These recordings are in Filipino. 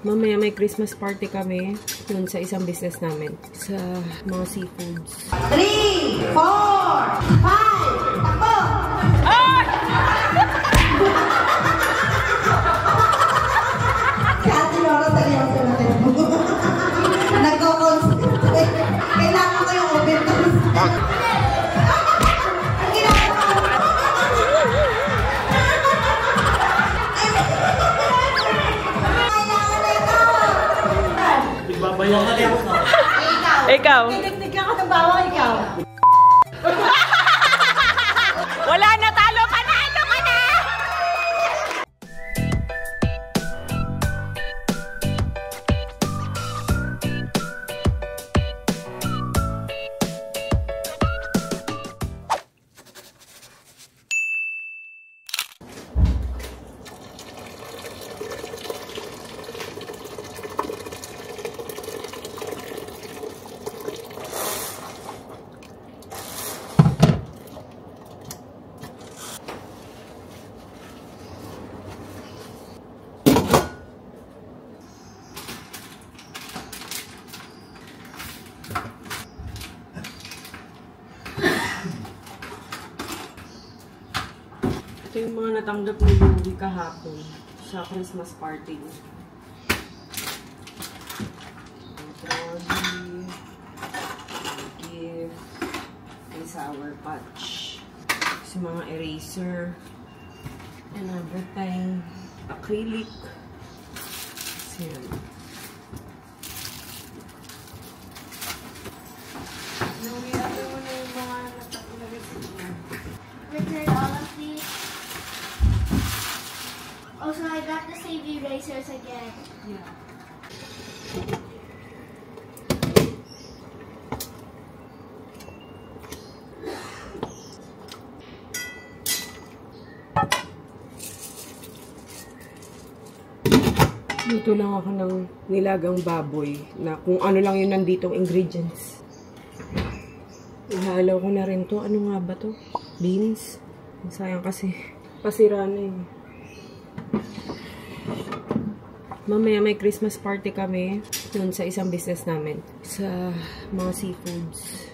Mamaya may Christmas party kami dun sa isang business namin. Sa mga seafoods. 3, 4, 5, takbo! Ah! Si Ate Laura seryoso na tayo. Nagko-concentrate. Kailangan ko yung open toast. Ikaw. Tinik ka ng bawang ikaw. Wala na, talo ka na! Ano ka na? Ito yung mga natanggap ni Louie kahapon sa Christmas party. Trolley, gift, may Sour Patch, sa mga eraser, and everything, acrylic. So, yan. Louie, ano mo na yung mga natanggap niya? Return all of these. Also, I got the save erasers again. Yeah. Luto lang ako ng nilagang baboy na kung ano lang yung nanditong ingredients. Ihalaw ko na rin to. Ano nga ba to? Beans. Sayang kasi. Pasira na eh. Mamaya may Christmas party kami dun sa isang business namin. Sa mga seafoods.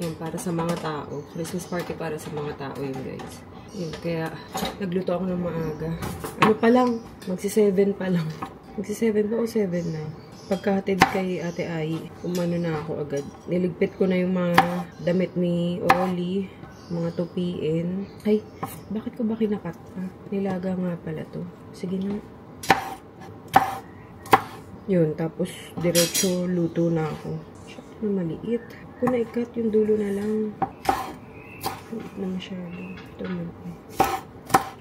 Yan, para sa mga tao. Christmas party para sa mga tao yun, guys. Yan, kaya nagluto ako ng maaga. Ano pa lang? Magsi-7 pa lang. Magsi-7 ba o 7 na? Pagkahatid kay Ate Ai, umano na ako agad. Niligpit ko na yung mga damit ni Oli. Mga tupiin. Ay, bakit ko ba kinakat? Nilaga nga pala to. Sige na. Yun, tapos diretso luto na ako. Shot na maliit. Kung na-ikat yung dulo na lang. Maliit na masyado. Ito na.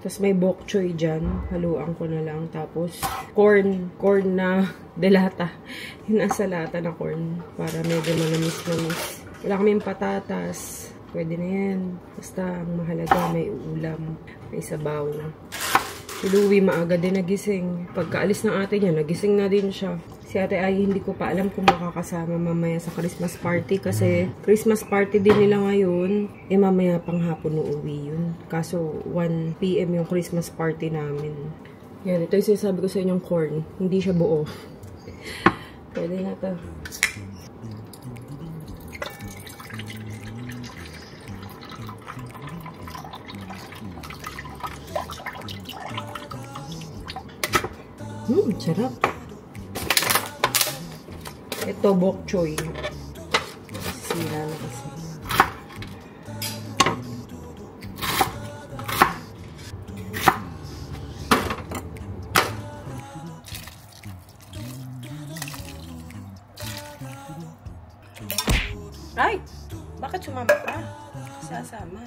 Tapos may bok choy dyan. Haluan ko na lang. Tapos corn. Corn na delata. Yung nasa lata na corn. Para medyo manamis-namis. Wala kaming patatas. Pwede na yan. Basta ang mahalaga may ulam. May sabaw. Si Louie maaga din nagising. Pagkaalis ng ate niya, nagising na din siya. Si Ate Ai, hindi ko pa alam kung makakasama mamaya sa Christmas party. Kasi Christmas party din nila ngayon. Eh mamaya pang hapon uuwi yun. Kaso 1 PM yung Christmas party namin. Yan, ito yung sinasabi ko sa inyong corn. Hindi siya buo. Pwede na to. Sarap. Ito, bok choy. Sira na kasi. Ay! Bakit sumama ka? Sasama.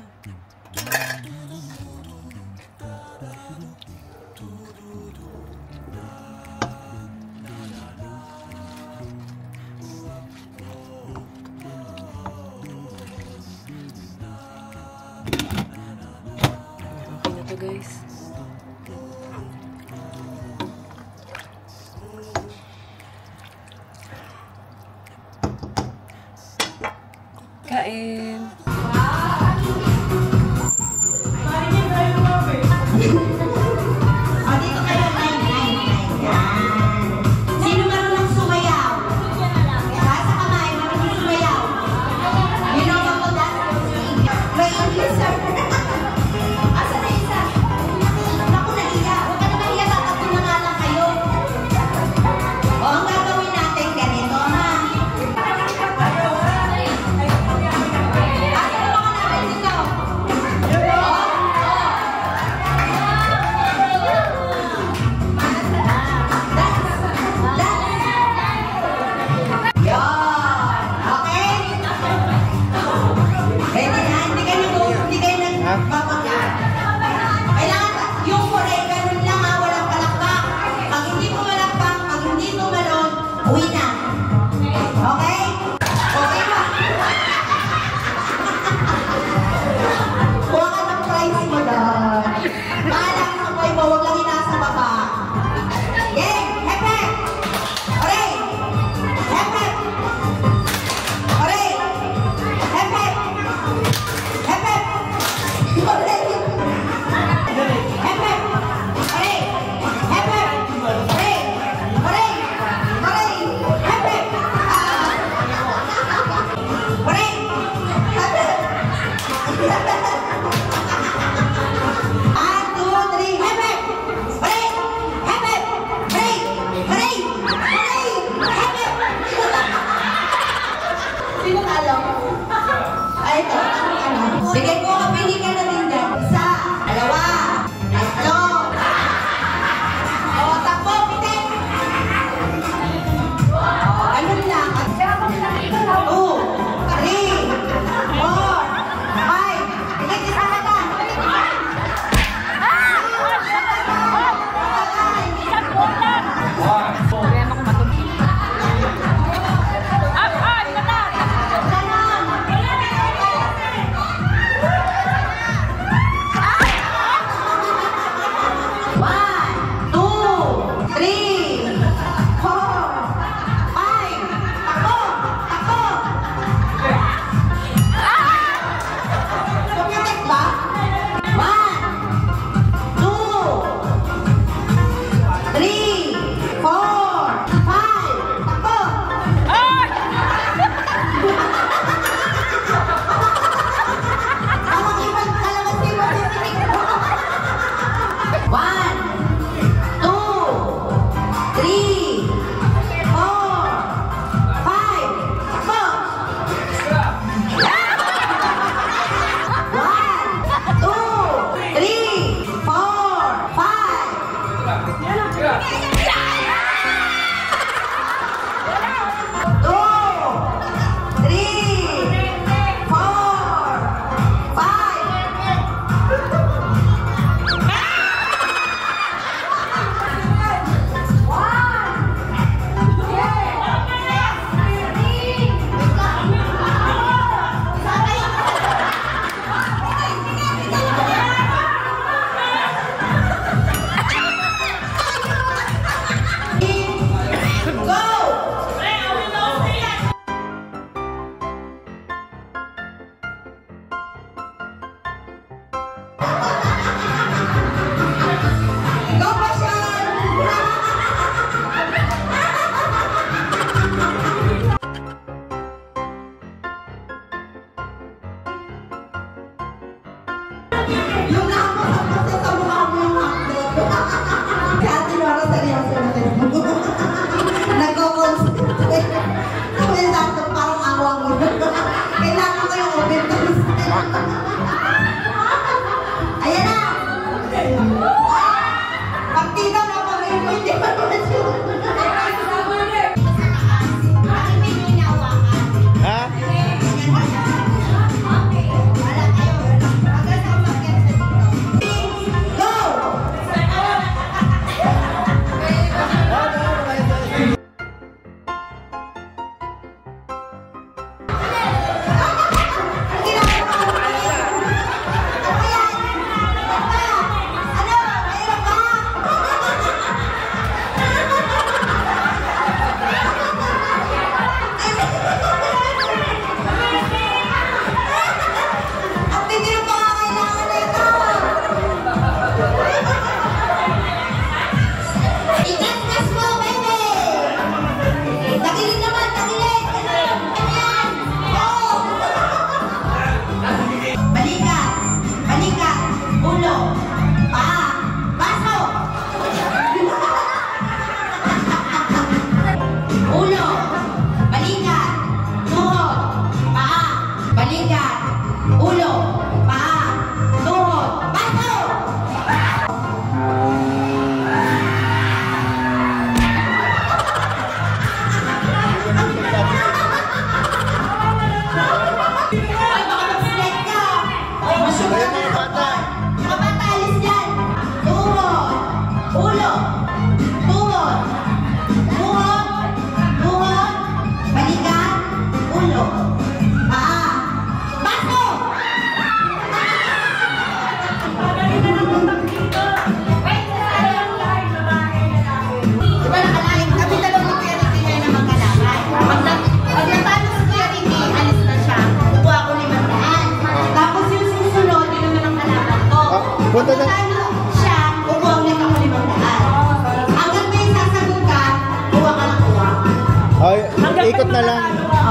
Guys. Kain.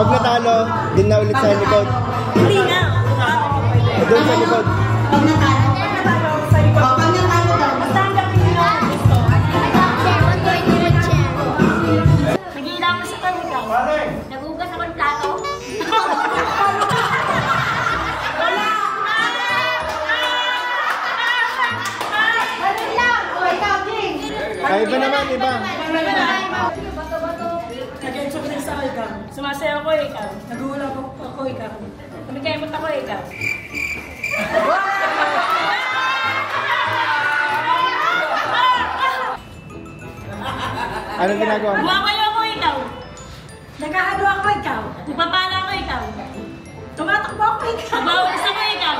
Pag natalo, doon na ulit sa likod. Hindi na. Doon sa likod. Pag natalo. Sa likod. O, pag natalo daw. Basta hanggang hindi na ako gusto. Nagigila mo sa kanya. Nagugas ako ng plato. Kaya iba naman, iba. Nag-exercise ako ikaw. Sumasayaw ko ikaw. Naguhulog ako ikaw. Kumikemot ako ikaw. Anong ginagawa mo? Kumakayo ako ikaw. Nagkahalo ako ikaw. Nagpapala ako ikaw. Tumatakbo ako ikaw. Nagbawas ako ikaw.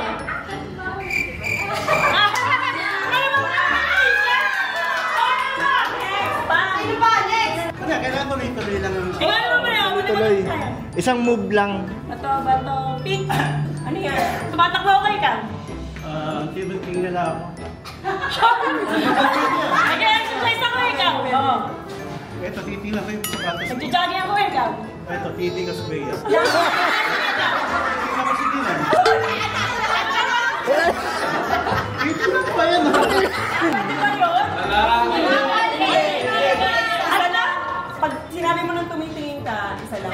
Sino ba? Next! Kailangan tuloy-tuloy lang yung... Ikaw naman ba yun? Tuloy. Isang move lang. Bato, pink. Ano yan? Tumatakbo ako ikaw. King na lang ako. Nag-exercise ako ikaw. Oo. Ito, titingnan ko yung sapatos. Nag-jogging ako ikaw. Ito, titingnan ko sa Bea. Titingnan ko ba yan? Di ba yun? Isa lang? Pag sinabi mo nang tumitingin ka, isa lang.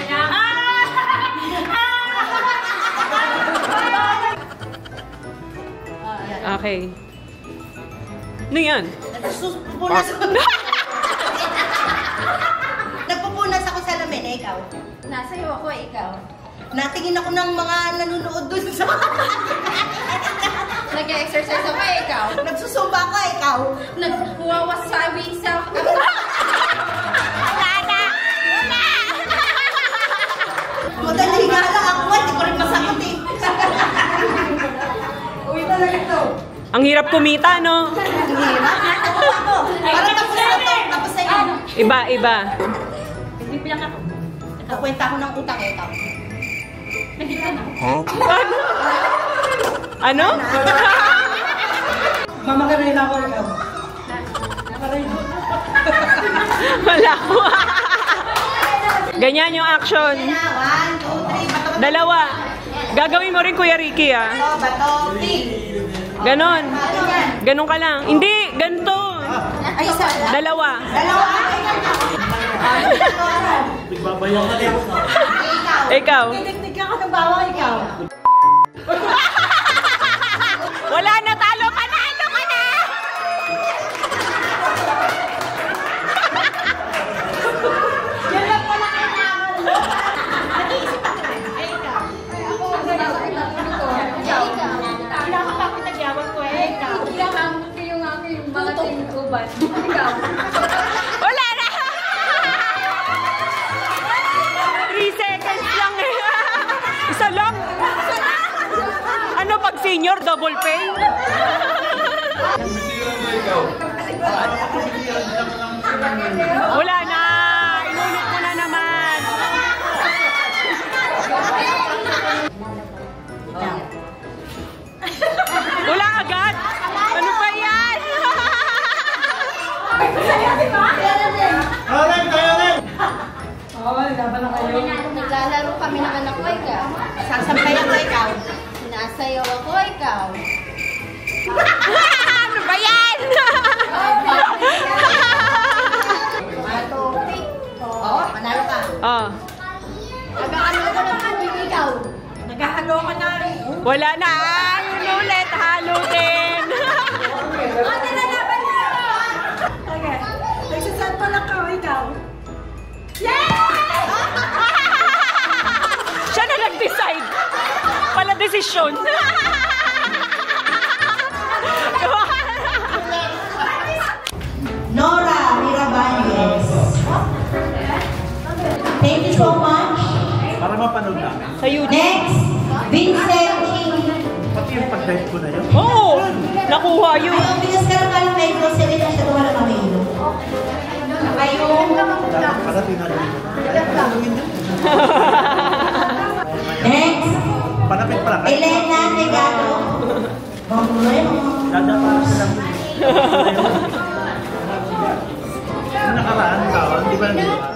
Okay. Ano yan? Nagpupunas ako sa lamin, eh, ikaw. Nasayo ako, ikaw. Natingin ako ng mga nanonood dun sa... Nag-exercise ako, ikaw. Nagsusumba ka, ikaw. Nagwawasabi sa... Madali nga lang ako, hindi ko rin masagot eh. Uy, talaga ito. Ang hirap kumita, no? Parang tapos na ito, tapos na yun. Iba. Hindi bilang ako. Nagkwenta ko ng utang, eh, ikaw. Nagigil ako. Ano? Mama ka rin ako, ikaw. Wala ko. Ganyan yung action. 1, 2, 3, bato. Dalawa. Gagawin mo rin, Kuya Ricky, ah. Bato, tick. Ganon. Ganon ka lang. Hindi, ganito. Ay, isa. Dalawa. Dalawa. Nagbabayaw ka din. Ikaw. Tinik ka ng bawang, ikaw. Wala na, talo ka na! Talo ka na! Yan lang pala kailangan. Nag-iisip ako. Ay, ikaw. Kailangan pa ako nagyawag ko, ikaw. Kailangan ko yung aking mga tinutuban. Ikaw. Wala na! 3 seconds lang eh. Isa lang. Ano pag senior, double pay? Wala na. Inulit mo na naman. Wala agad. Ano ba yan? Naglalaro kami ng anak ko, ikaw. Sasampayan ko, ikaw. Nasayaw ako, ikaw. Ano ba yan? Oo, panalo ka. Oh. Nagkakano ko ng tubig, ikaw. Naghahalo ka na rin. Wala na. Ulit, halo din. Ate, nalaban na ako. Okay. Nagsasample ako, ikaw. Siya na nag-decide. Pala desisyon. Nora Mirabanez. Thank you so much. Para mapanood namin. Sa YouTube. Next, Vincent King. Pati yung pag-dive ko na yun. Oo. Nakuha yun. Ayun, bigas ka lang kayo may grocery na siya tuwala kami ilo. Ayun. Dapat pala tinanong. Next, Panapit pala. Elena Negado. Dadapa sila. Yung nakaraan, tawag, di ba nandito ka?